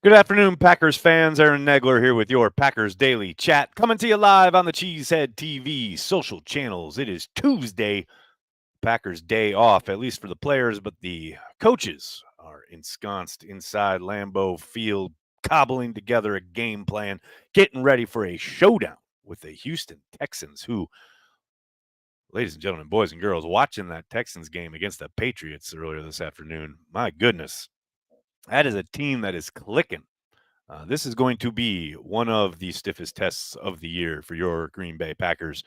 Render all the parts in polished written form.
Good afternoon, Packers fans. Aaron Negler here with your Packers Daily Chat, coming to you live on the Cheesehead TV social channels. It is Tuesday, Packers day off, at least for the players, but the coaches are ensconced inside Lambeau Field, cobbling together a game plan, getting ready for a showdown with the Houston Texans, who, ladies and gentlemen, boys and girls, watching that Texans game against the Patriots earlier this afternoon, my goodness, that is a team that is clicking. This is going to be one of the stiffest tests of the year for your Green Bay Packers.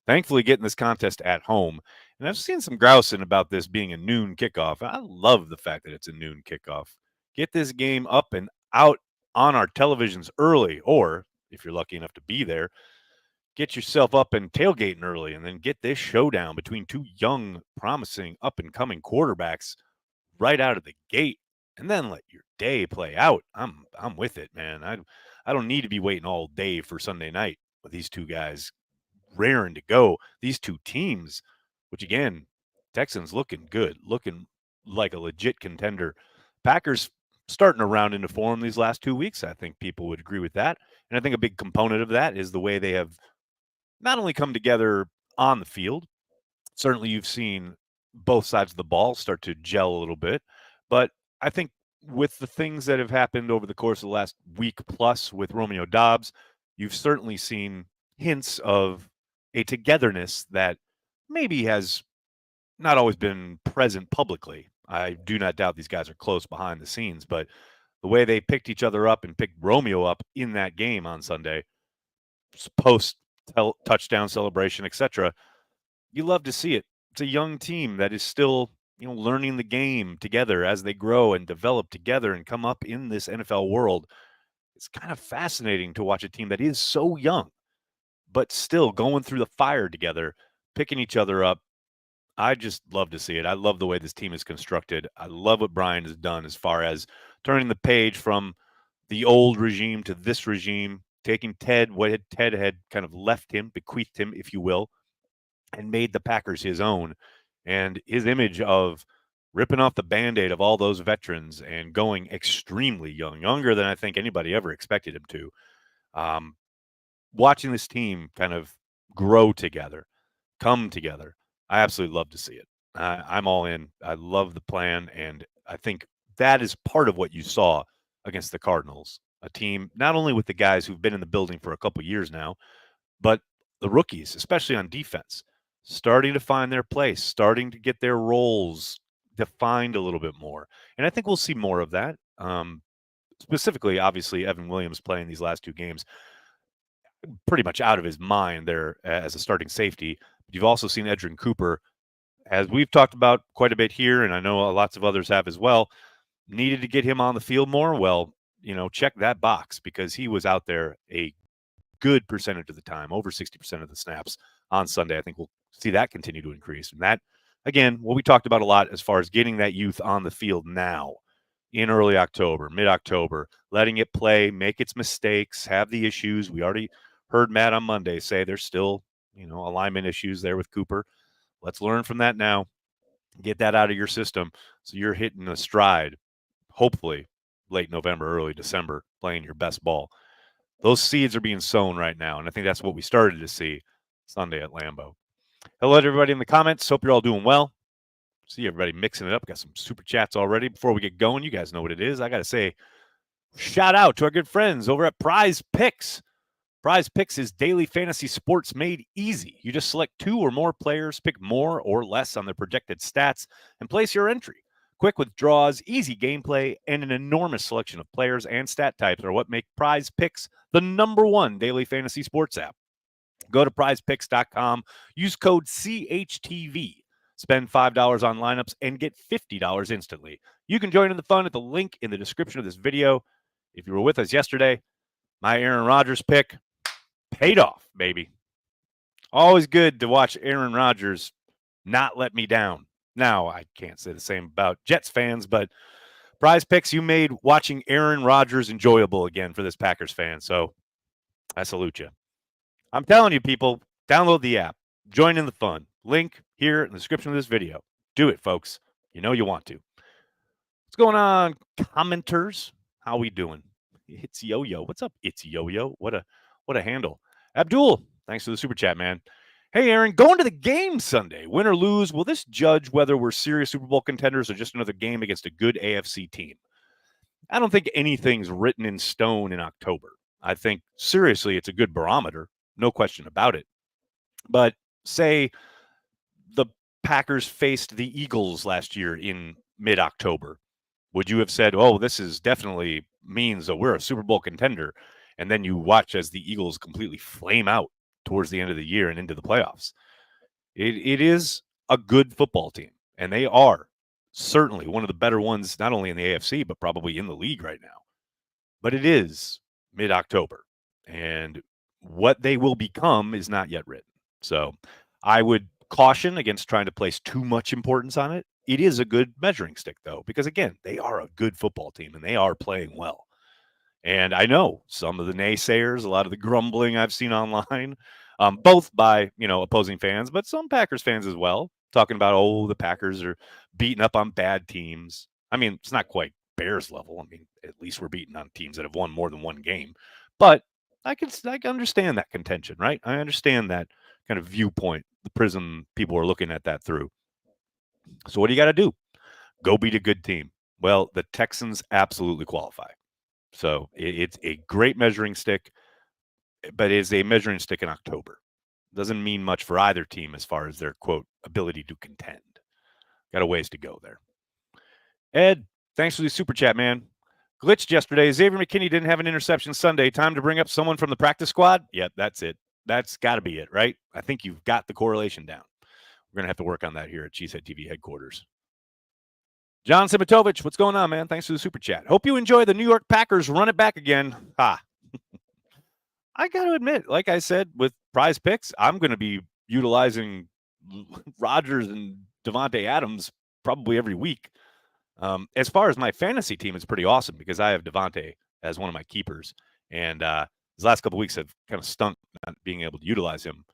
Thankfully, getting this contest at home. And I've seen some grousing about this being a noon kickoff. I love the fact that it's a noon kickoff. Get this game up and out on our televisions early, or if you're lucky enough to be there, get yourself up and tailgating early and then get this showdown between two young, promising, up and coming quarterbacks right out of the gate, and then let your day play out. I'm with it, man. I don't need to be waiting all day for Sunday night with these two guys raring to go. These two teams, which again, Texans looking good, looking like a legit contender. Packers starting to round into form these last 2 weeks. I think people would agree with that. And I think a big component of that is the way they have not only come together on the field, certainly you've seen both sides of the ball start to gel a little bit, but I think with the things that have happened over the course of the last week plus with Romeo Dobbs, you've certainly seen hints of a togetherness that maybe has not always been present publicly. I do not doubt these guys are close behind the scenes, but the way they picked each other up and picked Romeo up in that game on Sunday, post touchdown celebration, etc., you love to see it. It's a young team that is still, learning the game together as they grow and develop together and come up in this NFL world. It's kind of fascinating to watch a team that is so young, but still going through the fire together, picking each other up. I just love to see it. I love the way this team is constructed. I love what Brian has done as far as turning the page from the old regime to this regime, taking what Ted had kind of left him, bequeathed him, if you will, and made the Packers his own. And his image of ripping off the Band-Aid of all those veterans and going extremely young, younger than I think anybody ever expected him to. Watching this team kind of grow together, come together, I absolutely love to see it. I'm all in. I love the plan, and I think that is part of what you saw against the Cardinals, a team not only with the guys who've been in the building for a couple years now, but the rookies, especially on defense, starting to find their place, starting to get their roles defined a little bit more. And I think we'll see more of that. Specifically, obviously, Evan Williams playing these last two games pretty much out of his mind there as a starting safety. But you've also seen Edgerrin Cooper, as we've talked about quite a bit here, and I know lots of others have as well, needed to get him on the field more. Well, check that box because he was out there a good percentage of the time, over 60% of the snaps on Sunday. I think we'll see that continue to increase. And that, again, what we talked about a lot as far as getting that youth on the field now in early October, mid-October, letting it play, make its mistakes, have the issues. We already heard Matt on Monday say there's still, alignment issues there with Cooper. Let's learn from that now. Get that out of your system so you're hitting a stride, hopefully late November, early December, playing your best ball. Those seeds are being sown right now, and I think that's what we started to see Sunday at Lambeau. Hello to everybody in the comments. Hope you're all doing well. See everybody mixing it up. Got some super chats already. Before we get going, you guys know what it is. I got to say, shout out to our good friends over at PrizePicks. PrizePicks is daily fantasy sports made easy. You just select two or more players, pick more or less on their projected stats, and place your entry. Quick withdrawals, easy gameplay, and an enormous selection of players and stat types are what make PrizePicks the #1 daily fantasy sports app. Go to prizepicks.com, use code CHTV, spend $5 on lineups, and get $50 instantly. You can join in the fun at the link in the description of this video. If you were with us yesterday, my Aaron Rodgers pick paid off, baby. Always good to watch Aaron Rodgers not let me down. Now, I can't say the same about Jets fans, but PrizePicks, you made watching Aaron Rodgers enjoyable again for this Packers fan. So I salute you. I'm telling you, people, download the app. Join in the fun. Link here in the description of this video. Do it, folks. You know you want to. What's going on, commenters? How we doing? It's Yo-Yo. What's up? It's Yo-Yo. What a handle. Abdul, thanks for the super chat, man. Hey, Aaron, going to the game Sunday. Win or lose, will this judge whether we're serious Super Bowl contenders or just another game against a good AFC team? I don't think anything's written in stone in October. I think, seriously, it's a good barometer. No question about it. But say the Packers faced the Eagles last year in mid-October. Would you have said, oh, this is definitely means that we're a Super Bowl contender? And then you watch as the Eagles completely flame out towards the end of the year and into the playoffs. It is a good football team, and they are certainly one of the better ones, not only in the AFC, but probably in the league right now. But it is mid-October, and what they will become is not yet written. So I would caution against trying to place too much importance on it. It is a good measuring stick, though, because, again, they are a good football team, and they are playing well. And I know some of the naysayers, a lot of the grumbling I've seen online, both by, opposing fans, but some Packers fans as well, talking about, oh, the Packers are beating up on bad teams. I mean, it's not quite Bears level. I mean, at least we're beating on teams that have won more than one game. But I can understand that contention, right? I understand that kind of viewpoint, the prism people are looking at that through. So what do you got to do? Go beat a good team. Well, the Texans absolutely qualify. So it's a great measuring stick, but it is a measuring stick in October. Doesn't mean much for either team as far as their, quote, ability to contend. Got a ways to go there. Ed, thanks for the super chat, man. Glitched yesterday. Xavier McKinney didn't have an interception Sunday. Time to bring up someone from the practice squad? Yep, that's it. That's got to be it, right? I think you've got the correlation down. We're going to have to work on that here at Cheesehead TV headquarters. John Simitovich, what's going on, man? Thanks for the super chat. Hope you enjoy the New York Packers. Run it back again. Ha. I got to admit, like I said, with PrizePicks, I'm going to be utilizing Rodgers and Davante Adams probably every week. As far as my fantasy team, it's pretty awesome because I have Davante as one of my keepers. And his last couple of weeks have kind of stunk not being able to utilize him.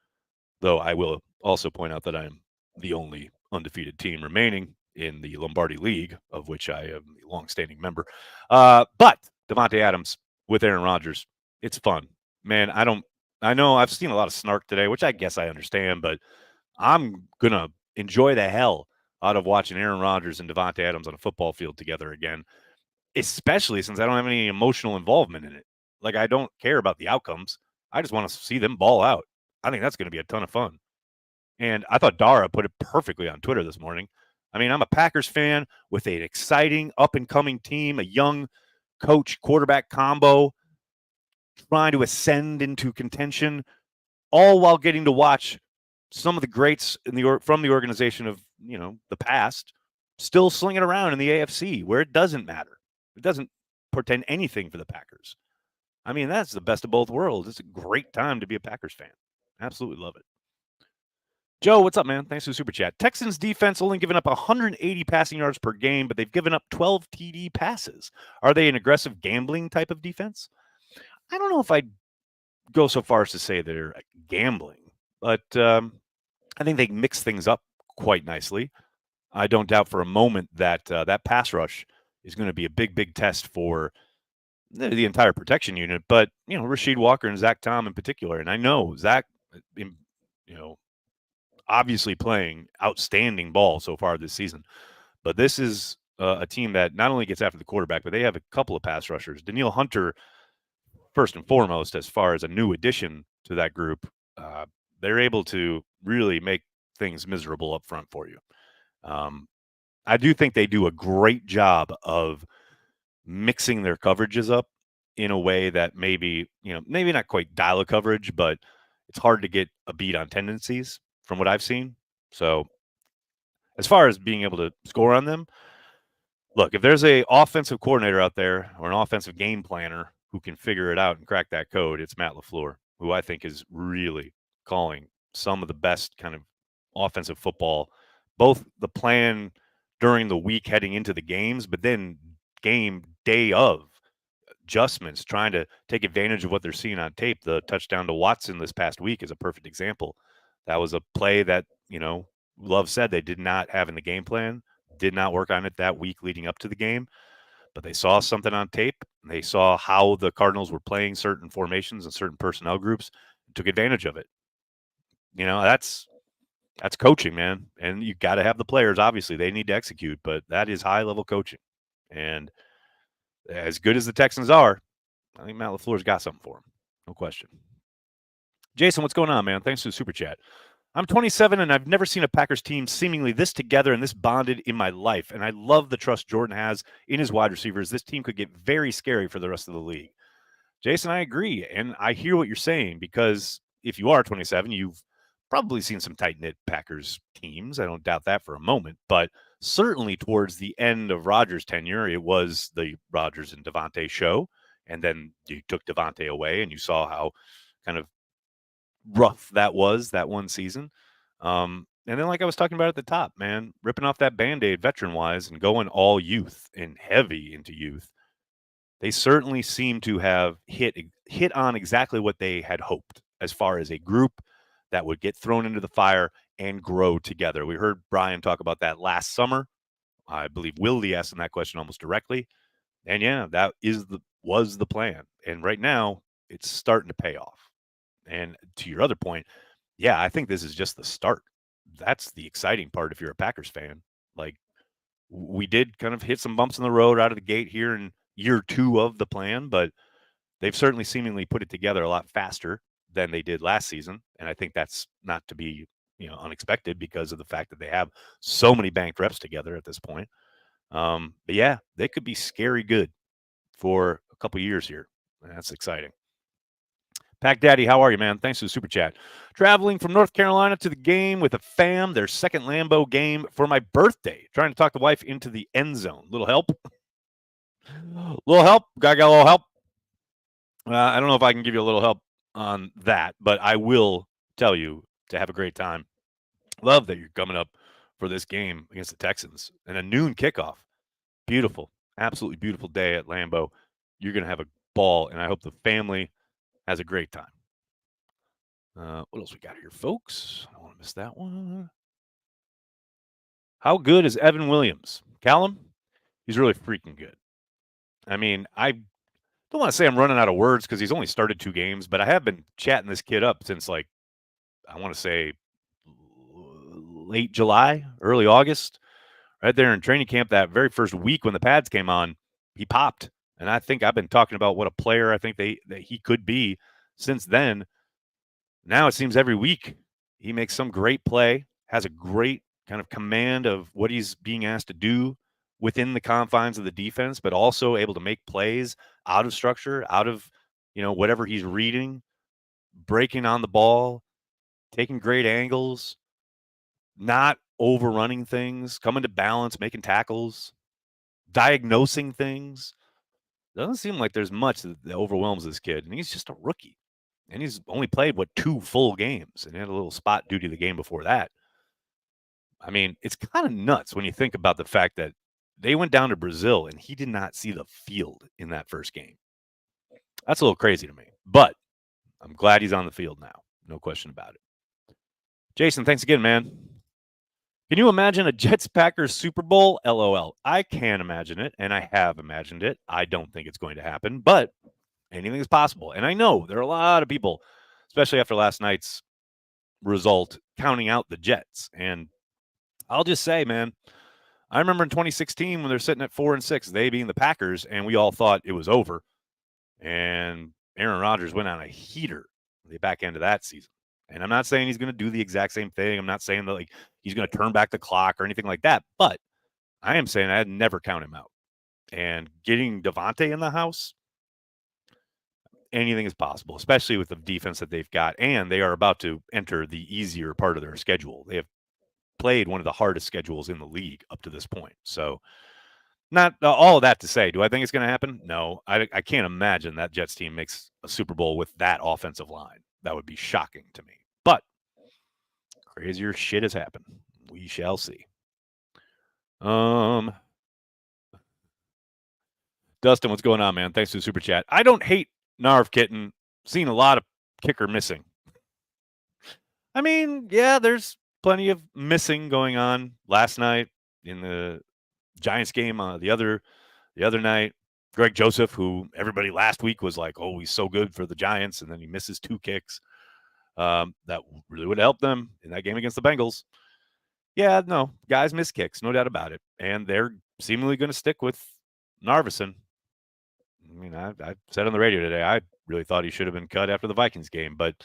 Though I will also point out that I'm the only undefeated team remaining in the Lombardi League, of which I am a longstanding member. But Davante Adams with Aaron Rodgers, it's fun. Man, I know I've seen a lot of snark today, which I guess I understand, but I'm going to enjoy the hell out of watching Aaron Rodgers and Davante Adams on a football field together again, especially since I don't have any emotional involvement in it. Like, I don't care about the outcomes. I just want to see them ball out. I think that's going to be a ton of fun. And I thought Dara put it perfectly on Twitter this morning. I mean, I'm a Packers fan with an exciting up-and-coming team, a young coach quarterback combo trying to ascend into contention, all while getting to watch some of the greats from the organization of, the past still slinging around in the AFC where it doesn't matter. It doesn't portend anything for the Packers. I mean, that's the best of both worlds. It's a great time to be a Packers fan. Absolutely love it. Joe, what's up, man? Thanks for the super chat. Texans defense only given up 180 passing yards per game, but they've given up 12 TD passes. Are they an aggressive gambling type of defense? I don't know if I'd go so far as to say they're gambling, but I think they mix things up quite nicely. I don't doubt for a moment that that pass rush is going to be a big, big test for the entire protection unit. But, Rasheed Walker and Zach Tom in particular. And I know Zach, obviously playing outstanding ball so far this season. But this is a team that not only gets after the quarterback, but they have a couple of pass rushers. Danielle Hunter, first and foremost, as far as a new addition to that group, they're able to really make things miserable up front for you. I do think they do a great job of mixing their coverages up in a way that maybe not quite dial a coverage, but it's hard to get a beat on tendencies from what I've seen. So as far as being able to score on them, look, if there's a offensive coordinator out there or an offensive game planner who can figure it out and crack that code, it's Matt LaFleur, who I think is really calling some of the best kind of offensive football, both the plan during the week heading into the games, but then game day of adjustments, trying to take advantage of what they're seeing on tape. The touchdown to Watson this past week is a perfect example. That was a play that, Love said they did not have in the game plan, did not work on it that week leading up to the game. but they saw something on tape. They saw how the Cardinals were playing certain formations and certain personnel groups and took advantage of it. That's coaching, man. And you got to have the players. Obviously, they need to execute, but that is high level coaching. And as good as the Texans are, I think Matt LaFleur's got something for him. No question. Jason, what's going on, man? Thanks for the super chat. I'm 27 and I've never seen a Packers team seemingly this together and this bonded in my life. And I love the trust Jordan has in his wide receivers. This team could get very scary for the rest of the league. Jason, I agree. And I hear what you're saying because if you are 27, you've probably seen some tight knit Packers teams. I don't doubt that for a moment. But certainly towards the end of Rodgers' tenure, it was the Rodgers and Devontae show. And then you took Devontae away and you saw how kind of rough that was that one season. And then, like I was talking about at the top, man, ripping off that Band-Aid veteran-wise and going all youth and heavy into youth, they certainly seem to have hit on exactly what they had hoped as far as a group that would get thrown into the fire and grow together. We heard Brian talk about that last summer. I believe Willie asked him that question almost directly. And yeah, that was the plan. And right now, it's starting to pay off. And to your other point, yeah, I think this is just the start. That's the exciting part if you're a Packers fan. Like, we did kind of hit some bumps in the road out of the gate here in year 2 of the plan, but they've certainly seemingly put it together a lot faster than they did last season. And I think that's not to be, unexpected because of the fact that they have so many banked reps together at this point. But yeah, they could be scary good for a couple years here. And that's exciting. Pack Daddy, how are you, man? Thanks for the super chat. Traveling from North Carolina to the game with a fam, their second Lambeau game for my birthday. Trying to talk the wife into the end zone. Little help? Little help? Got a little help? I don't know if I can give you a little help on that, but I will tell you to have a great time. Love that you're coming up for this game against the Texans and a noon kickoff. Beautiful, absolutely beautiful day at Lambeau. You're going to have a ball, and I hope the family has a great time. What else we got here, folks? I don't want to miss that one. How good is Evan Williams? Callum? He's really freaking good. I mean, I don't want to say I'm running out of words because he's only started 2 games, but I have been chatting this kid up since, like, I want to say late July, early August, right there in training camp. That very first week when the pads came on, he popped. And I think I've been talking about what a player I think that he could be since then. Now it seems every week he makes some great play, has a great kind of command of what he's being asked to do within the confines of the defense, but also able to make plays out of structure, out of, whatever he's reading, breaking on the ball, taking great angles, not overrunning things, coming to balance, making tackles, diagnosing things. Doesn't seem like there's much that overwhelms this kid, and he's just a rookie. And he's only played, 2 full games, and he had a little spot duty the game before that. I mean, it's kind of nuts when you think about the fact that they went down to Brazil, and he did not see the field in that first game. That's a little crazy to me, but I'm glad he's on the field now. No question about it. Jason, thanks again, man. Can you imagine a Jets-Packers Super Bowl? LOL. I can imagine it, and I have imagined it. I don't think it's going to happen, but anything is possible. And I know there are a lot of people, especially after last night's result, counting out the Jets. And I'll just say, man, I remember in 2016 when they're sitting at 4-6, they being the Packers, and we all thought it was over. And Aaron Rodgers went on a heater the back end of that season. And I'm not saying he's going to do the exact same thing. I'm not saying that he's going to turn back the clock or anything like that. But I am saying I'd never count him out. And getting Devontae in the house, anything is possible, especially with the defense that they've got. And they are about to enter the easier part of their schedule. They have played one of the hardest schedules in the league up to this point. So not all of that to say, do I think it's going to happen? No, I can't imagine that Jets team makes a Super Bowl with that offensive line. That would be shocking to me. But crazier shit has happened. We shall see. Dustin, what's going on, man? Thanks for the super chat. I don't hate Narv Kitten. Seen a lot of kicker missing. I mean, yeah, there's plenty of missing going on last night in the Giants game, the other The other night, Greg Joseph, who everybody last week was like, oh, he's so good for the Giants, and then he misses 2 kicks. That really would have helped them in that game against the Bengals. Yeah, no, guys miss kicks, no doubt about it. And they're seemingly going to stick with Narvison. I mean, I said on the radio today, I really thought he should have been cut after the Vikings game, but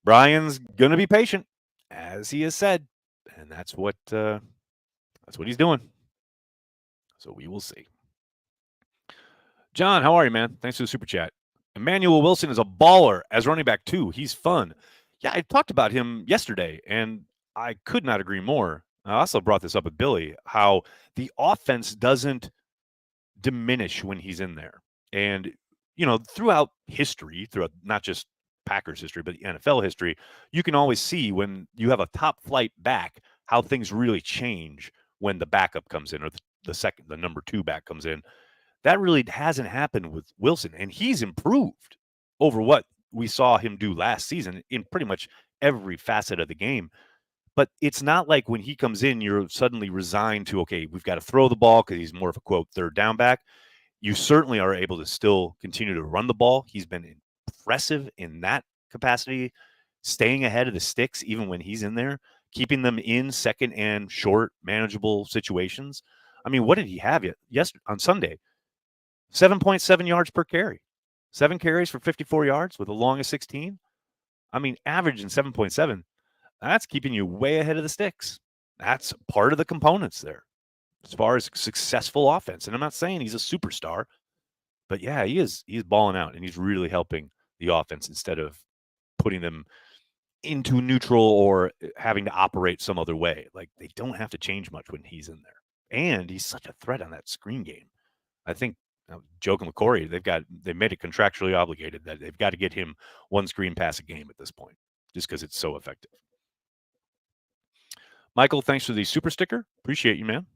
Brian's going to be patient, as he has said, and that's what he's doing. So we will see. John, how are you, man? Thanks for the super chat. Emmanuel Wilson is a baller as running back too. He's fun. Yeah, I talked about him yesterday, and I could not agree more. I also brought this up with Billy, how the offense doesn't diminish when he's in there. And, throughout history, throughout not just Packers history, but the NFL history, you can always see when you have a top flight back, how things really change when the backup comes in or the number 2 back comes in. That really hasn't happened with Wilson, and he's improved over what we saw him do last season in pretty much every facet of the game. But it's not like when he comes in, you're suddenly resigned to, okay, we've got to throw the ball because he's more of a, quote, third down back. You certainly are able to still continue to run the ball. He's been impressive in that capacity, staying ahead of the sticks even when he's in there, keeping them in second and short, manageable situations. I mean, what did he have yesterday on Sunday? 7.7 yards per carry. 7 carries for 54 yards with a long of 16. I mean, averaging 7.7. That's keeping you way ahead of the sticks. That's part of the components there as far as successful offense. And I'm not saying he's a superstar, but yeah, he is. He's balling out, and he's really helping the offense instead of putting them into neutral or having to operate some other way. Like, they don't have to change much when he's in there. And he's such a threat on that screen game. I think, I was joking with Corey, they made it contractually obligated that they've got to get him 1 screen pass a game at this point, just because it's so effective. Michael, thanks for the super sticker. Appreciate you, man.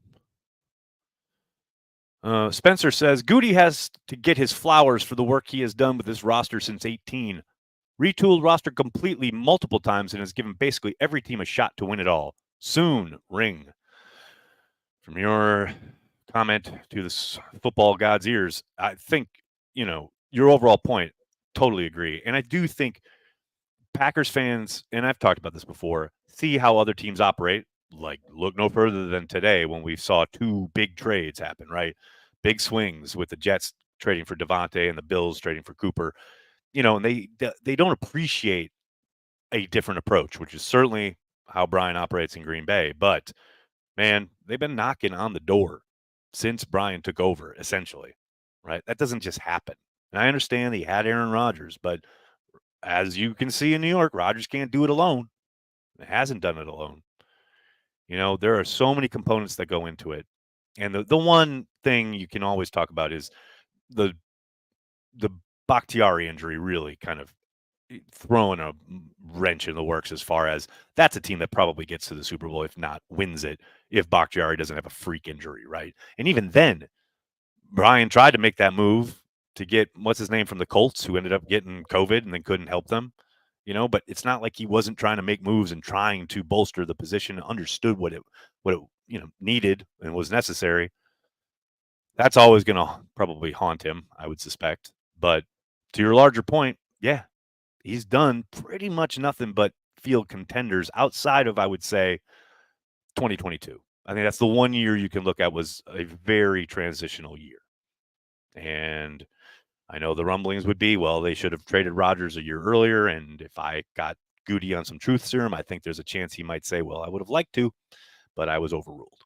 Spencer says, Goody has to get his flowers for the work he has done with this roster since 18. Retooled roster completely multiple times and has given basically every team a shot to win it all. Soon, ring. From your comment to this football god's ears, I think, your overall point, totally agree. And I do think Packers fans, and I've talked about this before, see how other teams operate. Like, look no further than today when we saw 2 big trades happen, right? Big swings with the Jets trading for Devontae and the Bills trading for Cooper. And they don't appreciate a different approach, which is certainly how Brian operates in Green Bay. But, man, they've been knocking on the door since Brian took over, essentially, right? That doesn't just happen. And I understand he had Aaron Rodgers, but as you can see in New York, Rodgers can't do it alone. It hasn't done it alone. There are so many components that go into it. And the one thing you can always talk about is the Bakhtiari injury really kind of throwing a wrench in the works as far as that's a team that probably gets to the Super Bowl, if not wins it, if Bakhtiari doesn't have a freak injury, right? And even then, Brian tried to make that move to get, what's his name from the Colts, who ended up getting COVID and then couldn't help them. But it's not like he wasn't trying to make moves and trying to bolster the position, understood what it needed and was necessary. That's always going to probably haunt him, I would suspect. But to your larger point, yeah, he's done pretty much nothing but field contenders outside of, I would say, 2022. I think that's the one year you can look at was a very transitional year. And I know the rumblings would be, well, they should have traded Rodgers a year earlier. And if I got Goody on some truth serum, I think there's a chance he might say, well, I would have liked to, but I was overruled.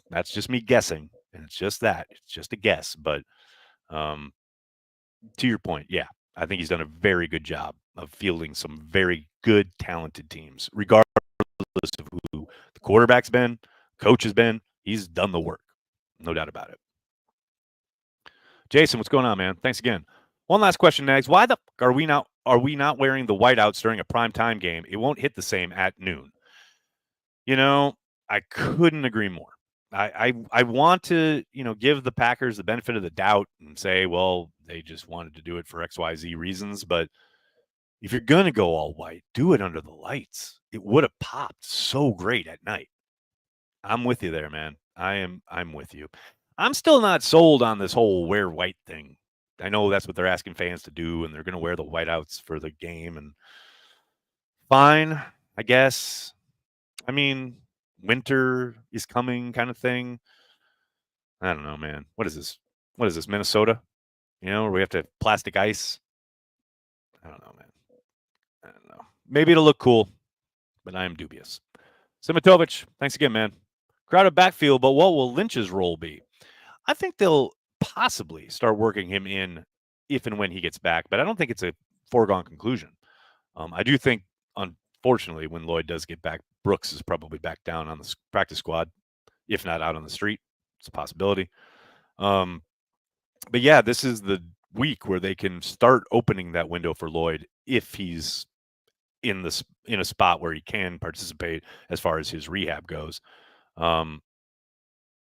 That's just me guessing. And it's just that. It's just a guess. But to your point, yeah, I think he's done a very good job of fielding some very good, talented teams, regardless of who the quarterback's been, coach has been. He's done the work. No doubt about it. Jason, what's going on, man? Thanks again. One last question, Nags. Why the fuck are we not wearing the whiteouts during a primetime game? It won't hit the same at noon. I couldn't agree more. I want to, give the Packers the benefit of the doubt and say, well, they just wanted to do it for XYZ reasons. But if you're going to go all white, do it under the lights. It would have popped so great at night. I'm with you there, man. I'm with you. I'm still not sold on this whole wear white thing. I know that's what they're asking fans to do, and they're going to wear the whiteouts for the game. And fine, I guess. I mean, winter is coming, kind of thing. I don't know, man. What is this? What is this, Minnesota? Where we have to have plastic ice? I don't know, man. I don't know. Maybe it'll look cool, but I am dubious. Simatovic, thanks again, man. Crowded backfield, but what will Lynch's role be? I think they'll possibly start working him in if and when he gets back, but I don't think it's a foregone conclusion. I do think, unfortunately, when Lloyd does get back, Brooks is probably back down on the practice squad, if not out on the street. It's a possibility. But yeah, this is the week where they can start opening that window for Lloyd if he's in a spot where he can participate as far as his rehab goes.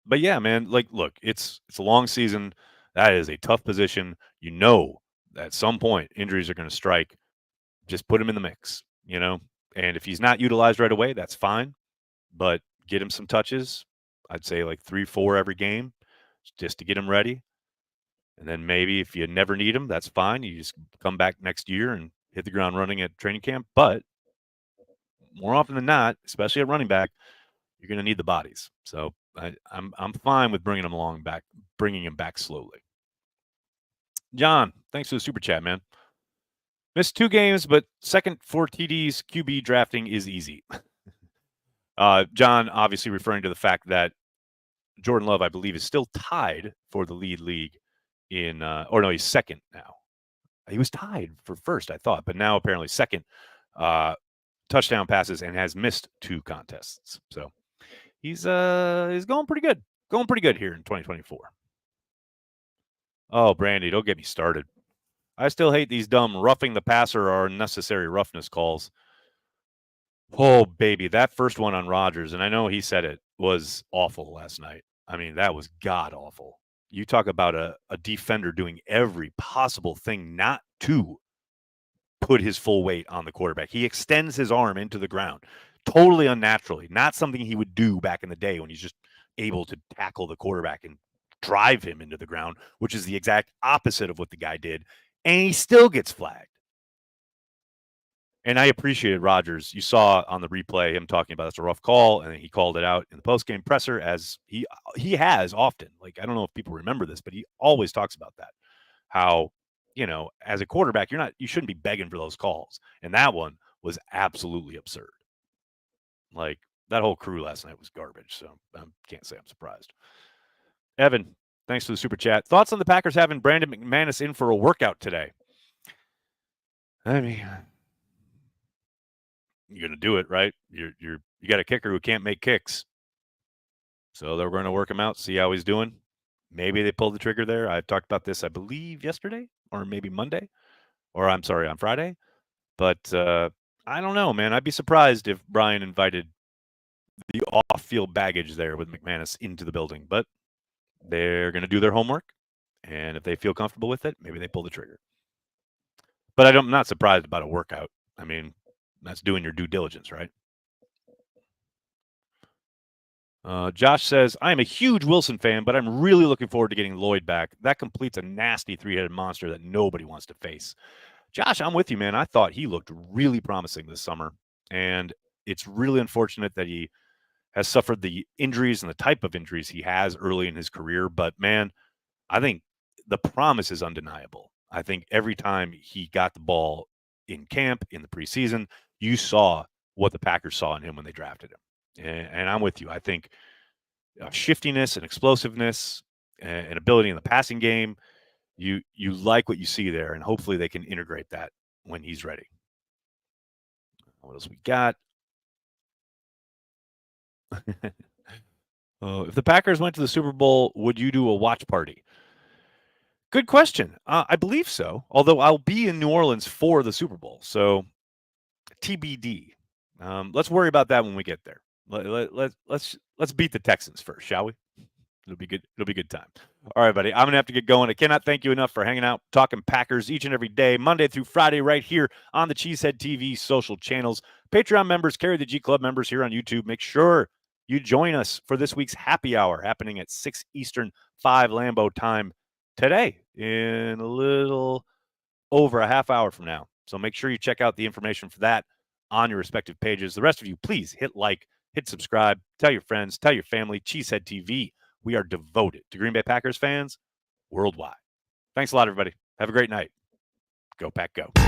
But yeah, man, look, it's a long season. That is a tough position. At some point injuries are going to strike. Just put him in the mix, And if he's not utilized right away, that's fine. But get him some touches. I'd say like 3-4 every game just to get him ready. And then maybe if you never need him, that's fine. You just come back next year and hit the ground running at training camp. But more often than not, especially at running back, you're going to need the bodies. So I'm fine with bringing him back slowly. John, thanks for the super chat, man. Missed 2 games, but second 4 TDs. QB drafting is easy. John, obviously referring to the fact that Jordan Love, I believe, is still tied for the league he's second now. He was tied for first, I thought, but now apparently second touchdown passes and has missed 2 contests. So he's going pretty good. Going pretty good here in 2024. Oh, Brandy, don't get me started. I still hate these dumb roughing the passer or unnecessary roughness calls. Oh, baby, that first one on Rodgers, and I know he said it, was awful last night. I mean, that was god-awful. You talk about a defender doing every possible thing not to put his full weight on the quarterback. He extends his arm into the ground totally unnaturally, not something he would do back in the day when he's just able to tackle the quarterback and drive him into the ground, which is the exact opposite of what the guy did, and he still gets flagged. And I appreciated Rodgers. You saw on the replay him talking about it's a rough call, and he called it out in the post-game presser, as he has often. Like, I don't know if people remember this, but he always talks about that. How, as a quarterback, you shouldn't be begging for those calls. And that one was absolutely absurd. Like, that whole crew last night was garbage, so I can't say I'm surprised. Evan, thanks for the super chat. Thoughts on the Packers having Brandon McManus in for a workout today? I mean, you're going to do it, right? You got a kicker who can't make kicks. So they're going to work him out, see how he's doing. Maybe they pulled the trigger there. I talked about this, I believe, yesterday or maybe Monday. Or I'm sorry, on Friday. But I don't know, man. I'd be surprised if Brian invited the off-field baggage there with McManus into the building. But they're going to do their homework. And if they feel comfortable with it, maybe they pull the trigger. But I'm not surprised about a workout. I mean, that's doing your due diligence, right? Josh says, I am a huge Wilson fan, but I'm really looking forward to getting Lloyd back. That completes a nasty 3-headed monster that nobody wants to face. Josh, I'm with you, man. I thought he looked really promising this summer, and it's really unfortunate that he has suffered the injuries and the type of injuries he has early in his career. But, man, I think the promise is undeniable. I think every time he got the ball in camp, in the preseason, you saw what the Packers saw in him when they drafted him. And I'm with you. I think shiftiness and explosiveness and ability in the passing game, you like what you see there, and hopefully they can integrate that when he's ready. What else we got? If the Packers went to the Super Bowl, would you do a watch party? Good question. I believe so, although I'll be in New Orleans for the Super Bowl, so TBD. Let's worry about that when we get there. Let's beat the Texans first, shall we? It'll be good. It'll be a good time. All right, buddy. I'm going to have to get going. I cannot thank you enough for hanging out, talking Packers each and every day, Monday through Friday, right here on the Cheesehead TV social channels. Patreon members, Carry the G Club members here on YouTube. Make sure you join us for this week's happy hour happening at 6 Eastern, 5 Lambeau time today in a little over a half hour from now. So make sure you check out the information for that on your respective pages. The rest of you, please hit like, hit subscribe, tell your friends, tell your family. Cheesehead TV. We are devoted to Green Bay Packers fans worldwide. Thanks a lot, everybody. Have a great night. Go Pack Go.